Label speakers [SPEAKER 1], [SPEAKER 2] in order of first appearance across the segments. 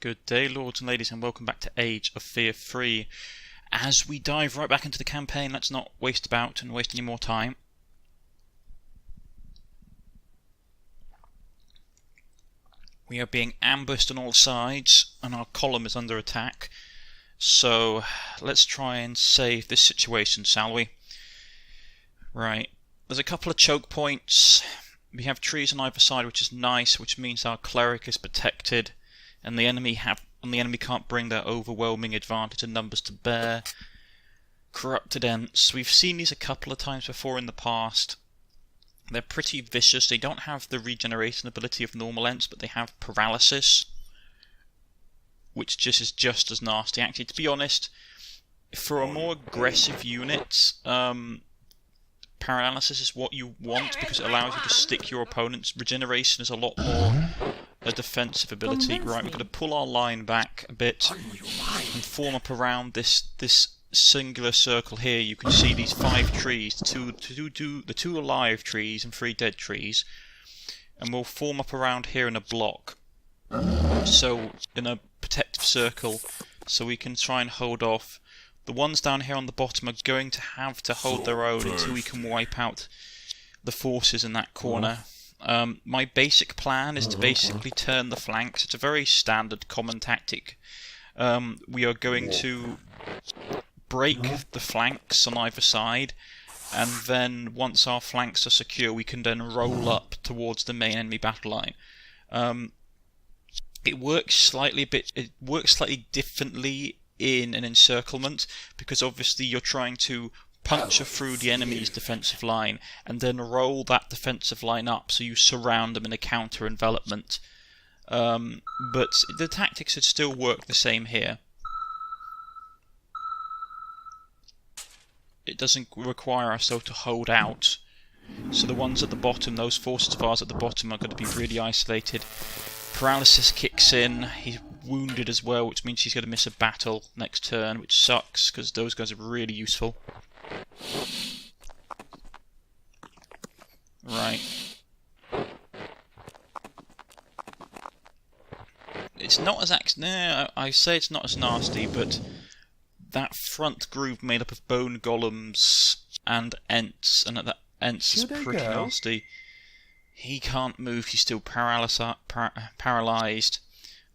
[SPEAKER 1] Good day, lords and ladies, and welcome back to Age of Fear 3. As we dive right back into the campaign, let's not waste about and waste any more time. We are being ambushed on all sides, and our column is under attack. So, let's try and save this situation, shall we? Right. There's a couple of choke points. We have trees on either side, which is nice, which means our cleric is protected, and the enemy can't bring their overwhelming advantage in numbers to bear. Corrupted Ents. We've seen these a couple of times before in the past. They're pretty vicious. They don't have the regeneration ability of normal Ents, but they have paralysis, which is just as nasty. Actually, to be honest, for a more aggressive unit, paralysis is what you want because it allows you to stick your opponents. Regeneration is a lot more a defensive ability. Right, we're going to pull our line back a bit and form up around this singular circle here. You can see these 5 trees, the two alive trees and 3 dead trees, and we'll form up around here in a block. So in a protective circle, so we can try and hold off. The ones down here on the bottom are going to have to hold their own until we can wipe out the forces in that corner. My basic plan is to basically turn the flanks. It's a very standard common tactic. We are going to break the flanks on either side, and then once our flanks are secure we can then roll up towards the main enemy battle line. It works slightly differently in an encirclement, because obviously you're trying to puncture through the enemy's defensive line and then roll that defensive line up so you surround them in a counter envelopment. But the tactics should still work the same here. It doesn't require us though to hold out. So the ones at the bottom, those forces of ours at the bottom, are going to be really isolated. Paralysis kicks in. He's wounded as well, which means he's going to miss a battle next turn, which sucks because those guys are really useful. Right. It's not as I say it's not as nasty, but that front groove made up of bone golems and Ents, and that Ents is pretty nasty. He can't move, he's still paralysed.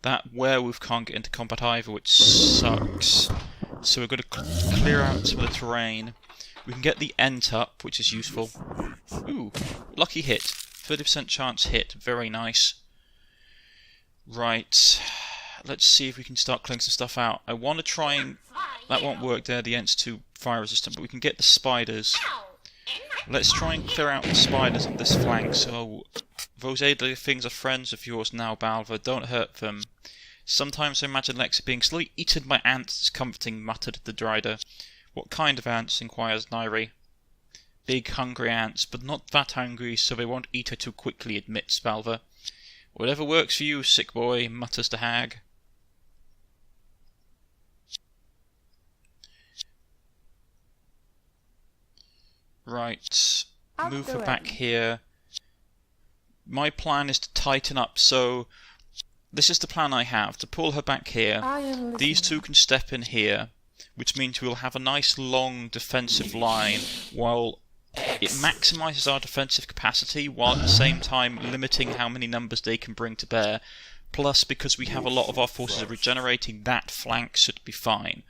[SPEAKER 1] That werewolf can't get into combat either, which sucks. So we're going to clear out some of the terrain. We can get the Ent up, which is useful. Ooh, lucky hit. 30% chance hit, very nice. Right, let's see if we can start clearing some stuff out. I want to try and... That won't work there, the Ent's too fire resistant, but we can get the spiders. Let's try and clear out the spiders on this flank. So, those alien things are friends of yours now, Balva. Don't hurt them. Sometimes I imagine Lexa being slowly eaten by ants is comforting, muttered the Dryad. What kind of ants? Inquires Nairi. Big, hungry ants, but not that hungry, so they won't eat her too quickly, admits Balva. Whatever works for you, sick boy, mutters the hag. Right, move her back here. My plan is to tighten up, so this is the plan I have, to pull her back here. These two can step in here, which means we'll have a nice long defensive line while it maximises our defensive capacity while at the same time limiting how many numbers they can bring to bear. Plus, because we have a lot of our forces regenerating, that flank should be fine.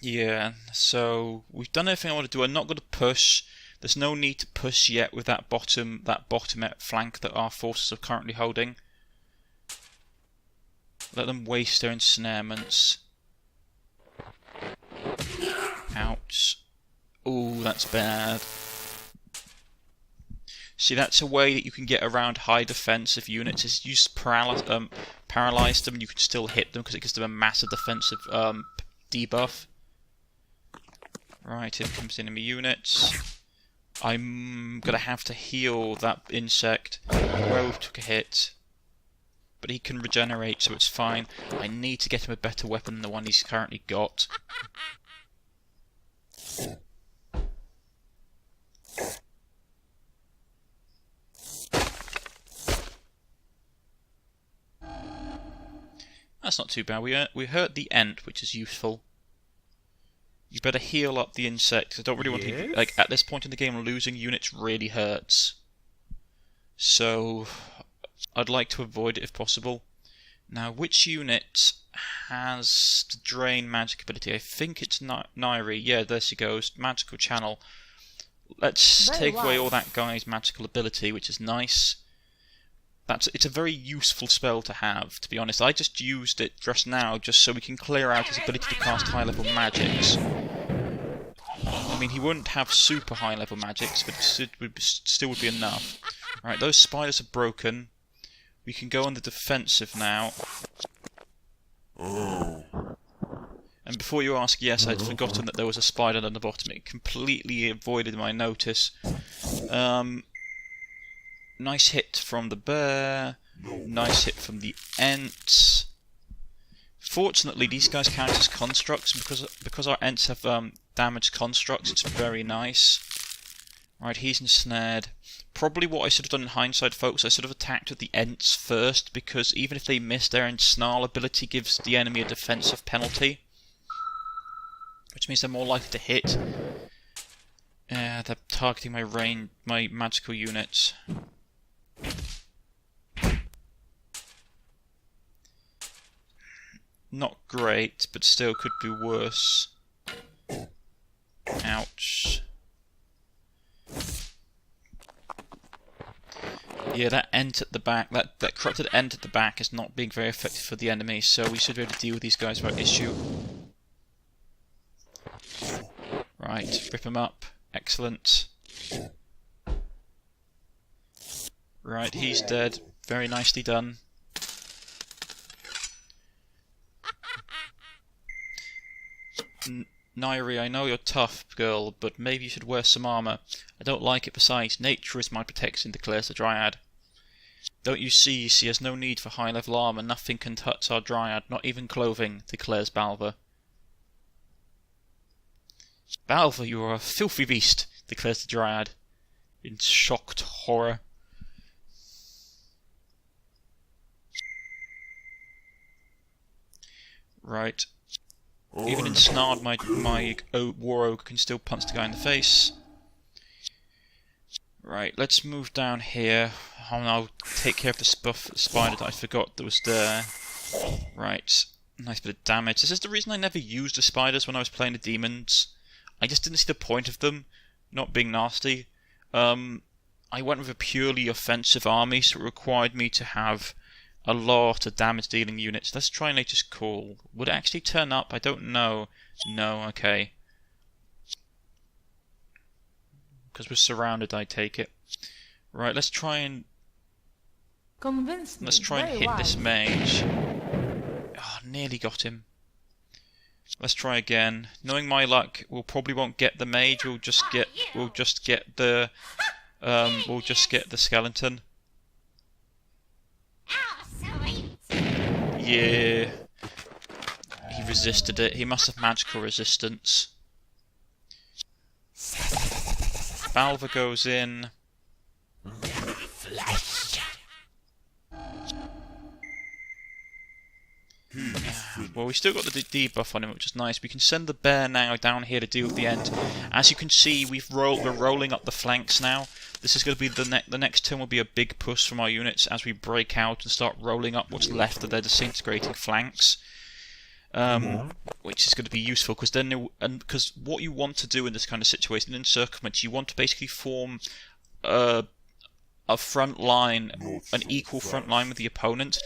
[SPEAKER 1] Yeah, so we've done everything I want to do. I'm not going to push. There's no need to push yet with that bottom flank that our forces are currently holding. Let them waste their ensnarements. Ouch. Ooh, that's bad. See, that's a way that you can get around high defensive units, is you just paralyze them and you can still hit them because it gives them a massive defensive debuff. Right, here comes enemy units. I'm gonna have to heal that insect. Werewolf took a hit, but he can regenerate, so it's fine. I need to get him a better weapon than the one he's currently got. That's not too bad. We hurt the Ent, which is useful. You better heal up the insect. I don't really want to, like, at this point in the game, losing units really hurts. So, I'd like to avoid it if possible. Now, which unit has the drain magic ability? I think it's Nairi. Yeah, there she goes. Magical channel. Let's take away all that guy's magical ability, which is nice. It's a very useful spell to have, to be honest. I just used it just now, just so we can clear out his ability to cast high-level magics. I mean, he wouldn't have super high-level magics, but it still would be enough. Right, those spiders are broken. We can go on the defensive now. And before you ask, yes, I'd forgotten that there was a spider on the bottom. It completely avoided my notice. Nice hit from the bear. Nice hit from the Ents. Fortunately, these guys count as constructs, because our Ents have damaged constructs. It's very nice. Right, he's ensnared. Probably what I should have done in hindsight, folks, I should have attacked with the Ents first, because even if they miss, their ensnarl ability gives the enemy a defensive penalty, which means they're more likely to hit. They're targeting my magical units. Not great, but still could be worse. Ouch. Yeah, that Ent at the back, that corrupted Ent at the back is not being very effective for the enemy, so we should be able to deal with these guys without issue. Right, rip him up. Excellent. Right, he's dead. Very nicely done. Nairi, I know you're tough, girl, but maybe you should wear some armour. I don't like it. Besides, nature is my protection, declares the dryad. Don't you see, she has no need for high-level armour. Nothing can touch our dryad, not even clothing, declares Balva. Balva, you are a filthy beast, declares the dryad, in shocked horror. Right. Even ensnared, my war ogre can still punch the guy in the face. Right, let's move down here. I'll take care of the spider that I forgot that was there. Right, nice bit of damage. This is the reason I never used the spiders when I was playing the demons. I just didn't see the point of them not being nasty. I went with a purely offensive army, so it required me to have a lot of damage-dealing units. Let's try Nature's Call. Would it actually turn up? I don't know. No, okay. Because we're surrounded, I take it. Right, let's try and hit this mage. Oh, nearly got him. Let's try again. Knowing my luck, we probably won't get the mage. We'll just get the skeleton. Yeah. He resisted it. He must have magical resistance. Balva goes in. Well, we still got the debuff on him, which is nice. We can send the bear now down here to deal with the Ent. As you can see, we're rolling up the flanks now. This is going to be the next turn will be a big push from our units as we break out and start rolling up what's left of their disintegrating flanks, which is going to be useful because what you want to do in this kind of situation, in encirclement, you want to basically form a front line, an equal front line with the opponent.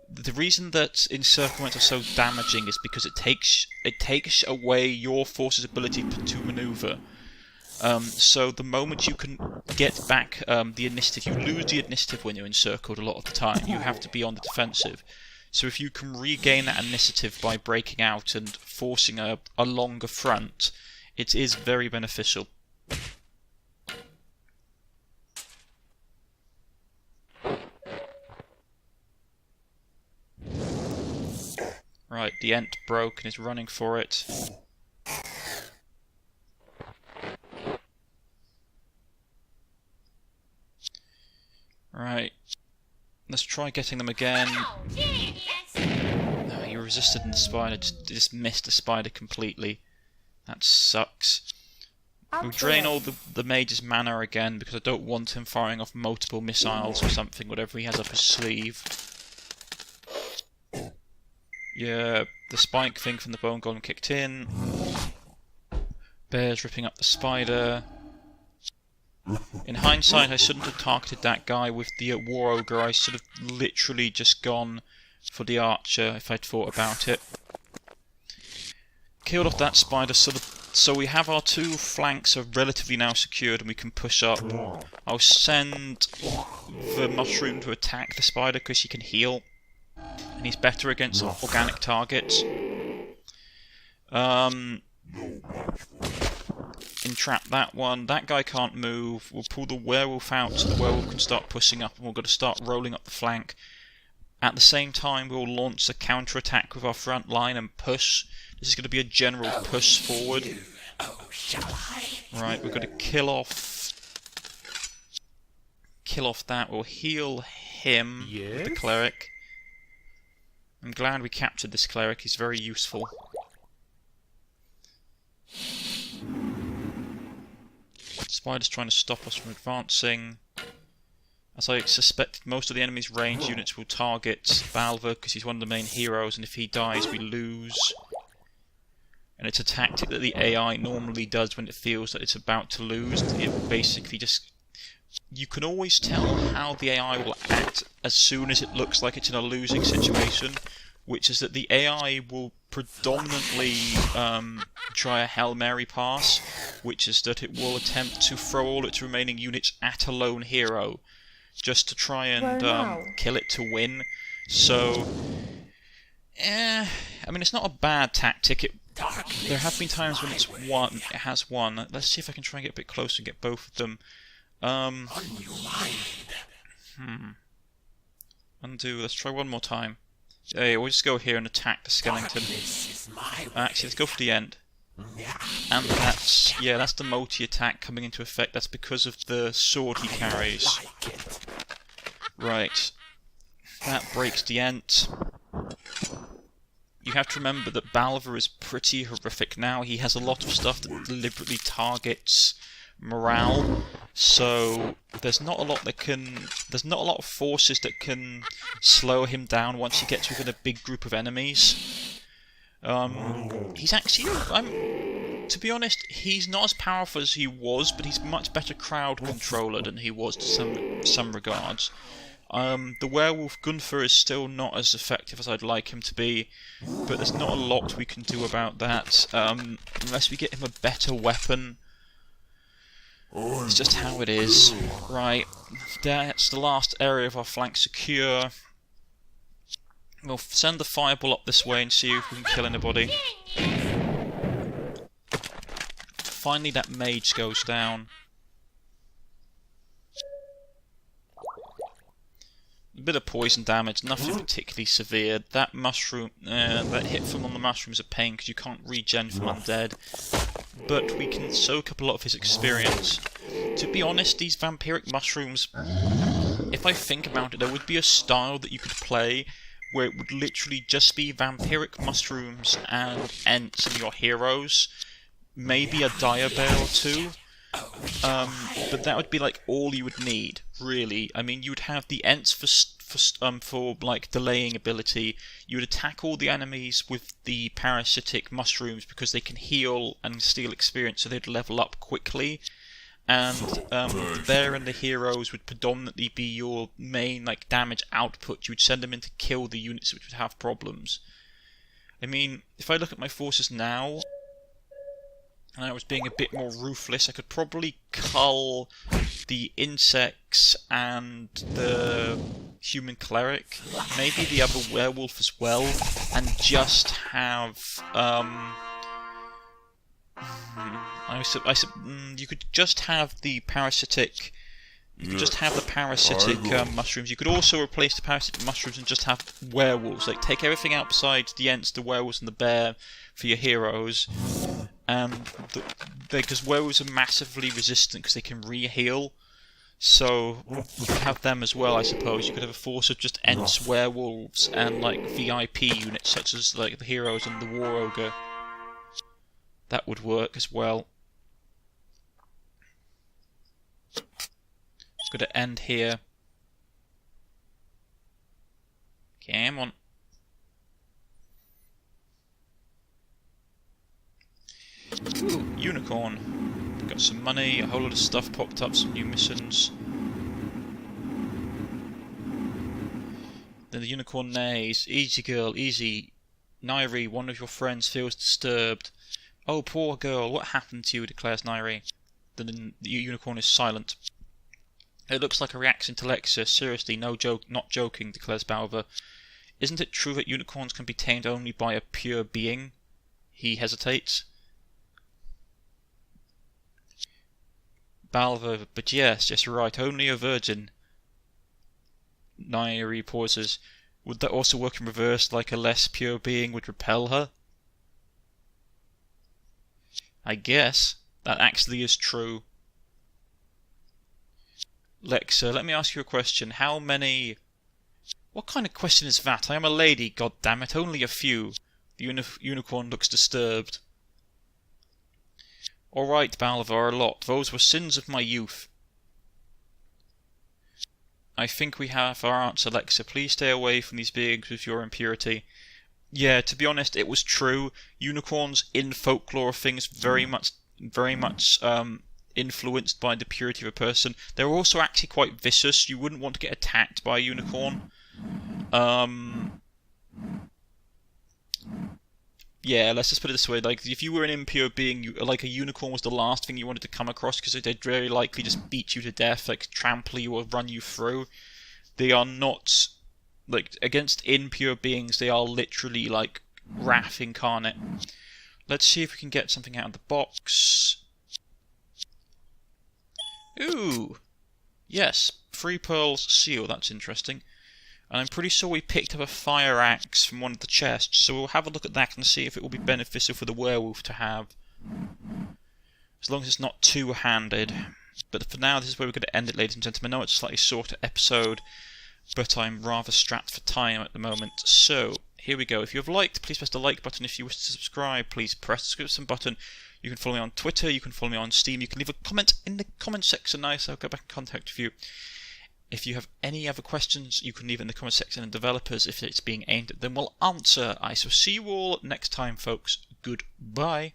[SPEAKER 1] The reason that encirclements are so damaging is because it takes away your force's ability to maneuver. So the moment you can get back the initiative, you lose the initiative when you're encircled a lot of the time. You have to be on the defensive. So if you can regain that initiative by breaking out and forcing a longer front, it is very beneficial. Right, the Ent broke and is running for it. Right, let's try getting them again. No, he resisted and the spider just missed the spider completely. That sucks. We'll drain all the mage's mana again because I don't want him firing off multiple missiles or something, whatever he has up his sleeve. Yeah, the spike thing from the bone golem kicked in. Bear's ripping up the spider. In hindsight, I shouldn't have targeted that guy with the war ogre. I should have literally just gone for the archer if I'd thought about it. Killed off that spider, so we have our two flanks are relatively now secured and we can push up. I'll send the mushroom to attack the spider because he can heal. And he's better against organic targets. Entrap that one. That guy can't move. We'll pull the werewolf out so the werewolf can start pushing up, and we're going to start rolling up the flank. At the same time, we'll launch a counter-attack with our front line and push. This is going to be a general push forward. Right, we're going to kill off that. We'll heal him, the cleric. I'm glad we captured this cleric. He's very useful. Spider's trying to stop us from advancing. As I suspected, most of the enemy's ranged units will target Balver because he's one of the main heroes, and if he dies, we lose. And it's a tactic that the AI normally does when it feels that it's about to lose. It basically just... You can always tell how the AI will act as soon as it looks like it's in a losing situation, which is that the AI will predominantly try a Hail Mary pass, which is that it will attempt to throw all its remaining units at a lone hero, just to try and kill it to win. So, I mean, it's not a bad tactic. There have been times when it has won. Let's see if I can try and get a bit closer and get both of them. Undo. Let's try one more time. Yeah, we'll just go here and attack the skeleton. Actually, let's go for the end. And that's the multi-attack coming into effect. That's because of the sword he carries. Right. That breaks the Ent. You have to remember that Balver is pretty horrific now. He has a lot of stuff that deliberately targets morale, so there's not a lot of forces that can slow him down once he gets within a big group of enemies. He's actually, to be honest, he's not as powerful as he was, but he's much better crowd controller than he was to some regards. The werewolf Gunther is still not as effective as I'd like him to be, but there's not a lot we can do about that, unless we get him a better weapon. It's just how it is. Right, that's the last area of our flank secure. We'll send the fireball up this way and see if we can kill anybody. Finally that mage goes down. A bit of poison damage, nothing particularly severe. That mushroom, that hit from on the mushroom is a pain because you can't regen from undead. But we can soak up a lot of his experience. To be honest, these vampiric mushrooms, if I think about it, there would be a style that you could play where it would literally just be vampiric mushrooms and Ents and your heroes. Maybe a dire bear or two. But that would be like all you would need, really. I mean, you would have the Ents for like delaying ability. You would attack all the enemies with the parasitic mushrooms because they can heal and steal experience, so they'd level up quickly. And the bear and the heroes would predominantly be your main like damage output. You would send them in to kill the units which would have problems. I mean, if I look at my forces now, and I was being a bit more ruthless, I could probably cull the insects and the human cleric, maybe the other werewolf as well, and just have you could just have the parasitic. You could just have the parasitic mushrooms. You could also replace the parasitic mushrooms and just have werewolves. Like, take everything out besides the Ents, the werewolves, and the bear for your heroes. Because werewolves are massively resistant because they can re-heal. So you could have them as well, I suppose. You could have a force of just Ents, werewolves, and like VIP units such as like the heroes and the war ogre. That would work as well. It's going to end here. Come on. Ooh, unicorn. Got some money, a whole lot of stuff popped up, some new missions. Then the unicorn neighs. Easy girl, easy. Nairi, one of your friends feels disturbed. Oh, poor girl, what happened to you, declares Nairi. Then the unicorn is silent. It looks like a reaction to Lexa. Seriously, no joke, not joking, declares Balver. Isn't it true that unicorns can be tamed only by a pure being? He hesitates. Balver, but yes, you're right, only a virgin. Nairi pauses. Would that also work in reverse, like a less pure being would repel her? I guess that actually is true. Lexa, let me ask you a question. How many... What kind of question is that? I am a lady, goddammit, only a few. The unicorn looks disturbed. Alright, Balvar, a lot. Those were sins of my youth. I think we have our answer, Lexa. Please stay away from these beings with your impurity. Yeah, to be honest, it was true. Unicorns in folklore are things very much influenced by the purity of a person. They're also actually quite vicious. You wouldn't want to get attacked by a unicorn. Yeah, let's just put it this way, like, if you were an impure being, like, a unicorn was the last thing you wanted to come across, because they'd very likely just beat you to death, like, trample you or run you through. They are not, like, against impure beings, they are literally, like, wrath incarnate. Let's see if we can get something out of the box. Ooh! Yes, 3 pearls seal, that's interesting. And I'm pretty sure we picked up a fire axe from one of the chests, so we'll have a look at that and see if it will be beneficial for the werewolf to have. As long as it's not two-handed. But for now, this is where we're going to end it, ladies and gentlemen. I know it's a slightly shorter episode, but I'm rather strapped for time at the moment. So, here we go. If you have liked, please press the like button. If you wish to subscribe, please press the subscription button. You can follow me on Twitter, you can follow me on Steam, you can leave a comment in the comment section, nice, I'll get back in contact with you. If you have any other questions, you can leave it in the comment section, and developers, if it's being aimed at them, will answer. I shall see you all next time, folks. Goodbye.